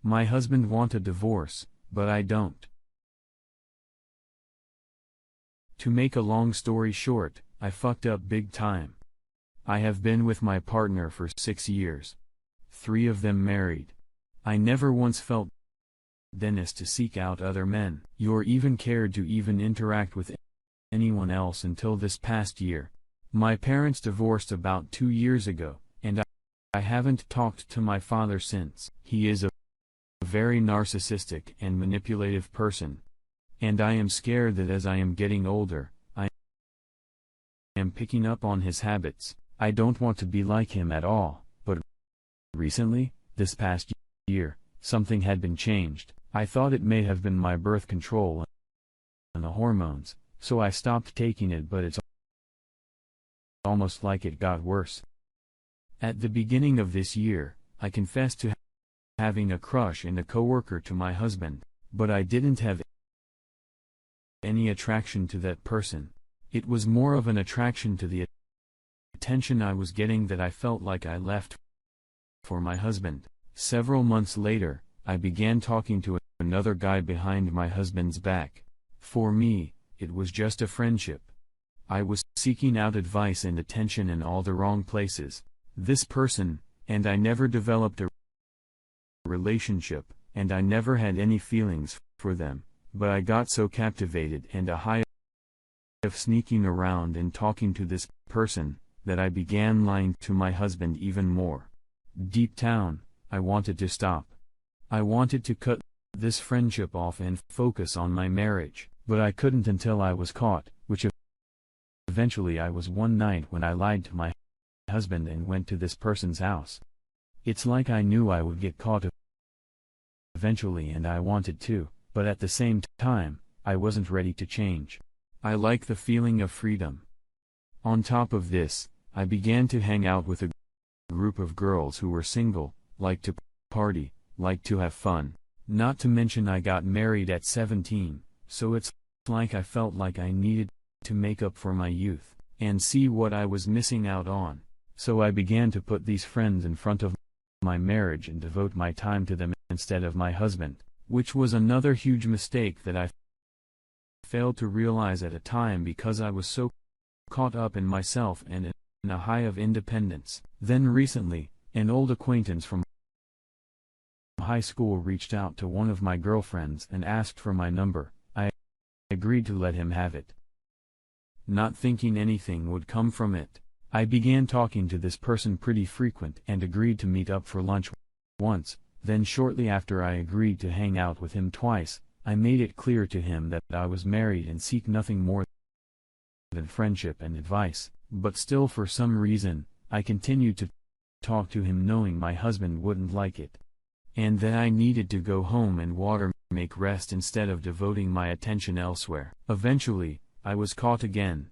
My husband wants a divorce, but I don't. To make a long story short, I fucked up big time. I have been with my partner for 6 years. 3 of them married. I never once felt Dennis to seek out other men, or even cared to even interact with anyone else until this past year. My parents divorced about 2 years ago, and I haven't talked to my father since. He is a very narcissistic and manipulative person. And I am scared that as I am getting older, I am picking up on his habits. I don't want to be like him at all, but recently, this past year, something had been changed. I thought it may have been my birth control and the hormones, so I stopped taking it, but it's almost like it got worse. At the beginning of this year, I confessed to having a crush and a coworker to my husband, but I didn't have any attraction to that person. It was more of an attraction to the attention I was getting that I felt like I left for my husband. Several months later, I began talking to another guy behind my husband's back. For me, it was just a friendship. I was seeking out advice and attention in all the wrong places. This person, and I never developed a relationship, and I never had any feelings for them, but I got so captivated and a high of sneaking around and talking to this person, that I began lying to my husband even more. Deep down, I wanted to stop. I wanted to cut this friendship off and focus on my marriage, but I couldn't until I was caught, which eventually I was one night when I lied to my husband and went to this person's house. It's like I knew I would get caught eventually and I wanted to, but at the same time, I wasn't ready to change. I like the feeling of freedom. On top of this, I began to hang out with a group of girls who were single, liked to party, liked to have fun. Not to mention I got married at 17, so it's like I felt like I needed to make up for my youth, and see what I was missing out on. So I began to put these friends in front of my marriage and devote my time to them instead of my husband, which was another huge mistake that I failed to realize at a time because I was so caught up in myself and in a high of independence. Then recently, an old acquaintance from high school reached out to one of my girlfriends and asked for my number. I agreed to let him have it, not thinking anything would come from it. I began talking to this person pretty frequent and agreed to meet up for lunch once. Then shortly after I agreed to hang out with him twice, I made it clear to him that I was married and seek nothing more than friendship and advice, but still for some reason, I continued to talk to him knowing my husband wouldn't like it, and that I needed to go home and make rest instead of devoting my attention elsewhere. Eventually, I was caught again.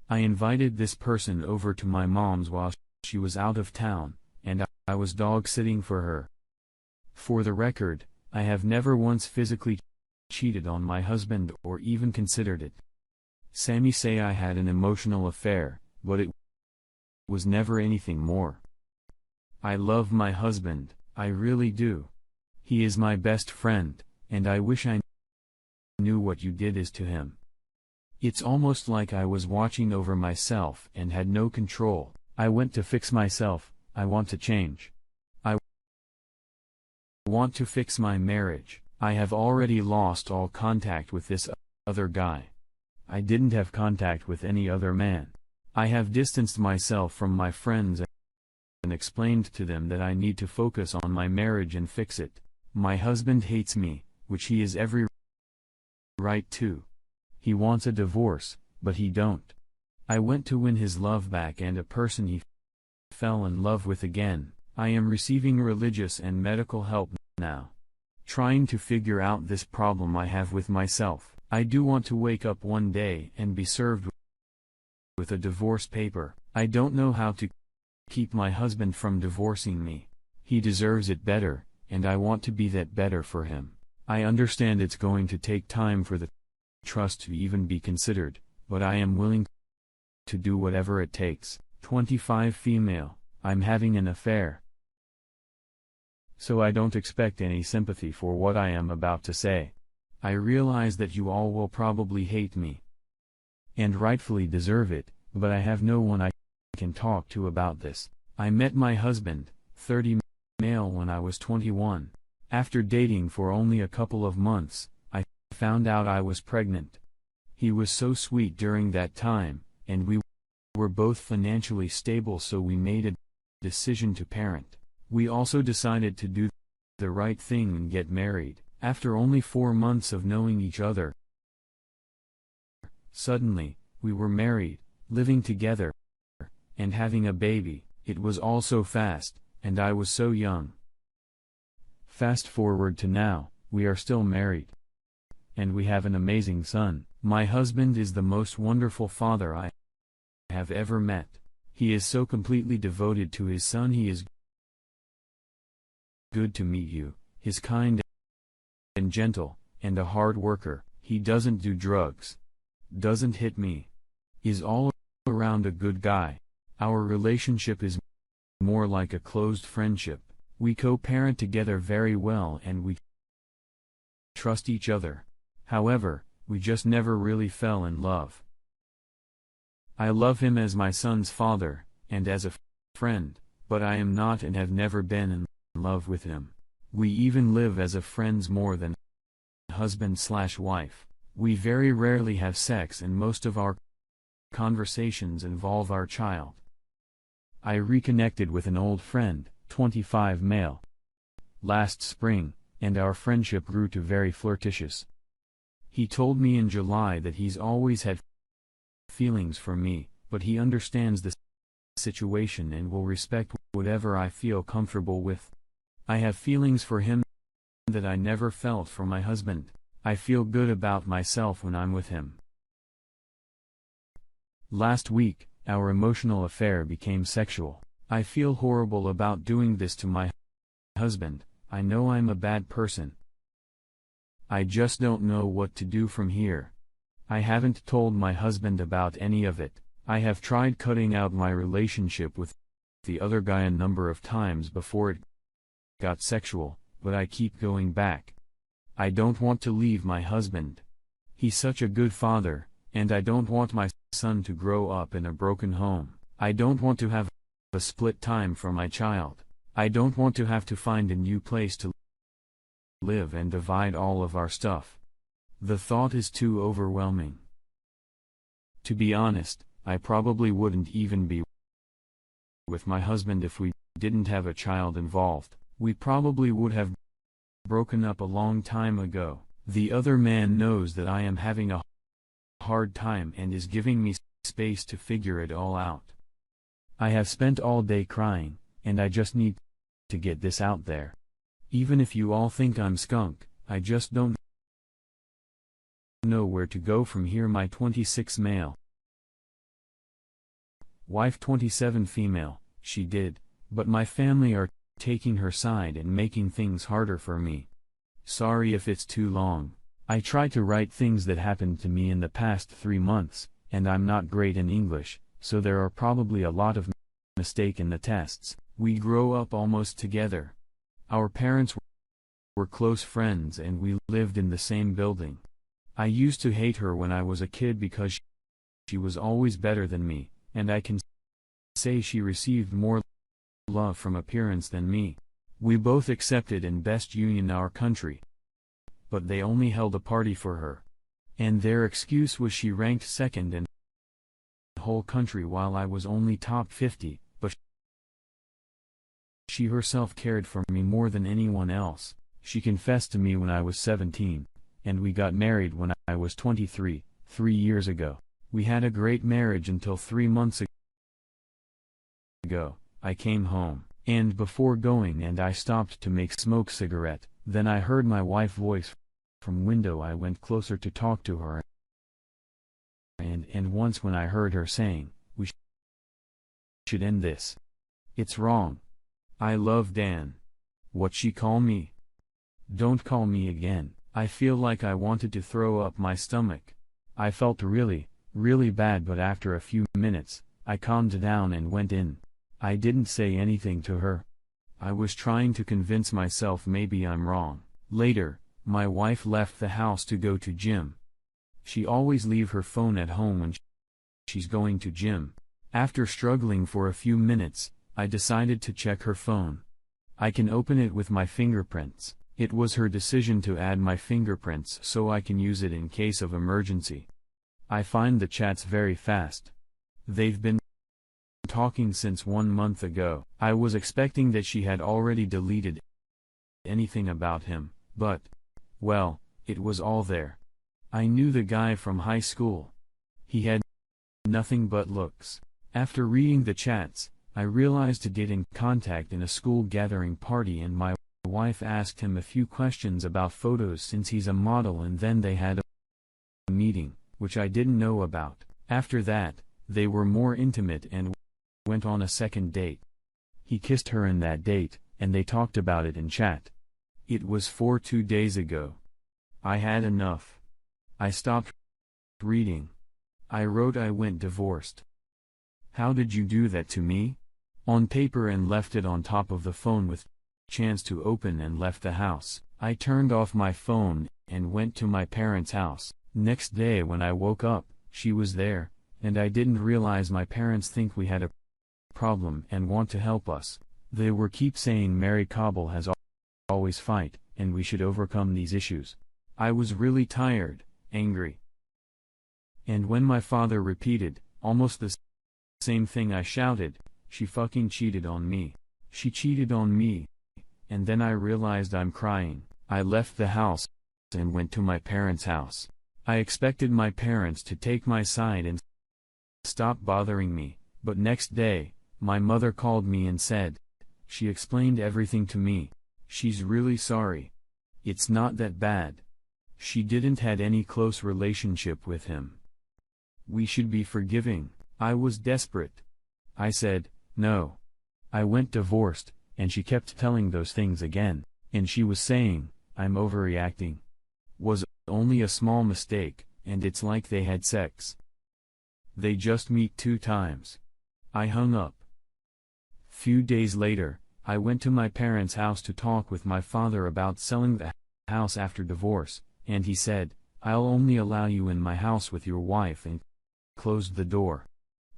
I invited this person over to my mom's while she was out of town, and I was dog-sitting for her. For the record, I have never once physically cheated on my husband or even considered it. Sammy say I had an emotional affair, but it was never anything more. I love my husband, I really do. He is my best friend, and I wish I knew what you did is to him. It's almost like I was watching over myself and had no control. I went to fix myself. I want to change. I want to fix my marriage. I have already lost all contact with this other guy. I didn't have contact with any other man. I have distanced myself from my friends and explained to them that I need to focus on my marriage and fix it. My husband hates me, which he has every right to. He wants a divorce, but he don't. I went to win his love back and a person he fell in love with again. I am receiving religious and medical help now, trying to figure out this problem I have with myself. I do want to wake up one day and be served with a divorce paper. I don't know how to keep my husband from divorcing me. He deserves it better, and I want to be that better for him. I understand it's going to take time for the trust to even be considered, but I am willing to do whatever it takes. 25 female. I'm having an affair. so I don't expect any sympathy for what I am about to say. I realize that you all will probably hate me. And rightfully deserve it, but I have no one I can talk to about this. I met my husband, 30 male, when I was 21. After dating for only a couple of months, I found out I was pregnant. He was so sweet during that time, and we were both financially stable, so we made a decision to parent. We also decided to do the right thing and get married. After only 4 months of knowing each other, suddenly, we were married, living together, and having a baby. It was all so fast, and I was so young. Fast forward to now, we are still married. And we have an amazing son. My husband is the most wonderful father I have ever met. He is so completely devoted to his son. He is good to meet you, he's kind and gentle, and a hard worker. He doesn't do drugs, doesn't hit me, is all around a good guy. Our relationship is more like a closed friendship. We co-parent together very well and we trust each other. However, we just never really fell in love. I love him as my son's father, and as a friend, but I am not and have never been in love with him. We even live as a friends more than husband/wife. We very rarely have sex and most of our conversations involve our child. I reconnected with an old friend, 25 male, last spring, and our friendship grew to very flirtatious. He told me in July that he's always had feelings for me, but he understands the situation and will respect whatever I feel comfortable with. I have feelings for him that I never felt for my husband. I feel good about myself when I'm with him. Last week, our emotional affair became sexual. I feel horrible about doing this to my husband. I know I'm a bad person. I just don't know what to do from here. I haven't told my husband about any of it. I have tried cutting out my relationship with the other guy a number of times before it got sexual, but I keep going back. I don't want to leave my husband. He's such a good father, and I don't want my son to grow up in a broken home. I don't want to have a split time for my child. I don't want to have to find a new place to live and divide all of our stuff. The thought is too overwhelming. To be honest, I probably wouldn't even be with my husband if we didn't have a child involved. We probably would have broken up a long time ago. The other man knows that I am having a hard time and is giving me space to figure it all out. I have spent all day crying, and I just need to get this out there. Even if you all think I'm skunk, I just don't know where to go from here. My 26 male wife, 27 female, she did, but my family are taking her side and making things harder for me. Sorry if it's too long. I try to write things that happened to me in the past 3 months, and I'm not great in English, so there are probably a lot of mistakes in the tests. We grow up almost together. Our parents were close friends and we lived in the same building. I used to hate her when I was a kid because she was always better than me, and I can say she received more love from appearance than me. We both accepted in best union our country, but they only held a party for her. And their excuse was she ranked second in the whole country while I was only top 50, but she herself cared for me more than anyone else. She confessed to me when I was 17, and we got married when I was 23, 3 years ago. We had a great marriage until 3 months ago. I came home, and before going and I stopped to smoke cigarette, then I heard my wife's voice from window. I went closer to talk to her, and once when I heard her saying, "We should end this. It's wrong. I love Dan." What she call me? Don't call me again. I feel like I wanted to throw up my stomach. I felt really, really bad, but after a few minutes, I calmed down and went in. I didn't say anything to her. I was trying to convince myself maybe I'm wrong. Later, my wife left the house to go to gym. She always leave her phone at home when she's going to gym. After struggling for a few minutes, I decided to check her phone. I can open it with my fingerprints. It was her decision to add my fingerprints so I can use it in case of emergency. I find the chats very fast. They've been talking since 1 month ago. I was expecting that she had already deleted anything about him, but, well, it was all there. I knew the guy from high school. He had nothing but looks. After reading the chats, I realized to get in contact in a school gathering party, and my wife asked him a few questions about photos since he's a model, and then they had a meeting, which I didn't know about. After that, they were more intimate and went on a second date. He kissed her in that date, and they talked about it in chat. It was 2 days ago. I had enough. I stopped reading. I wrote I went divorced. How did you do that to me? On paper, and left it on top of the phone with chance to open, and left the house. I turned off my phone and went to my parents' house. Next day when I woke up, she was there, and I didn't realize my parents think we had a problem and want to help us. They were keep saying Mary Cobble has always fight, and we should overcome these issues. I was really tired, angry. And when my father repeated, almost the same thing, I shouted, she fucking cheated on me. She cheated on me. And then I realized I'm crying. I left the house and went to my parents' house. I expected my parents to take my side and stop bothering me, but next day, my mother called me and said, she explained everything to me. She's really sorry. It's not that bad. She didn't had any close relationship with him. We should be forgiving. I was desperate. I said, no. I went divorced, and she kept telling those things again, and she was saying, I'm overreacting. Was only a small mistake, and it's like they had sex. They just meet 2 times. I hung up. Few days later, I went to my parents' house to talk with my father about selling the house after divorce, and he said, I'll only allow you in my house with your wife, and closed the door.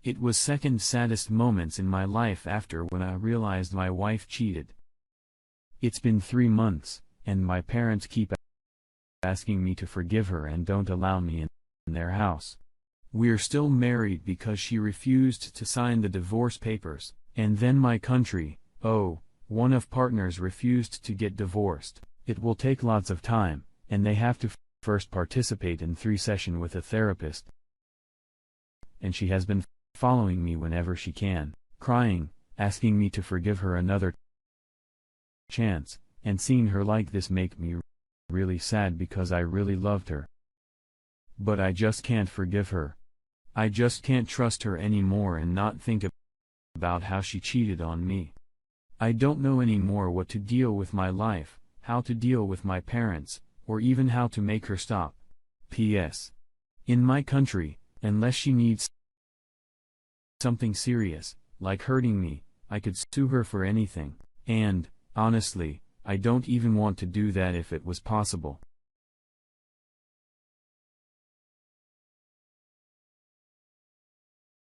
It was second saddest moments in my life after when I realized my wife cheated. It's been 3 months, and my parents keep asking me to forgive her and don't allow me in their house. We're still married because she refused to sign the divorce papers, and then my country, one of partners refused to get divorced. It will take lots of time, and they have to first participate in 3 sessions with a therapist. And she has been following me whenever she can, crying, asking me to forgive her another chance, and seeing her like this make me really sad because I really loved her. But I just can't forgive her. I just can't trust her anymore and not think about how she cheated on me. I don't know anymore what to deal with my life, how to deal with my parents, or even how to make her stop. P.S. In my country, unless she needs something serious, like hurting me, I could sue her for anything, and, honestly, I don't even want to do that if it was possible.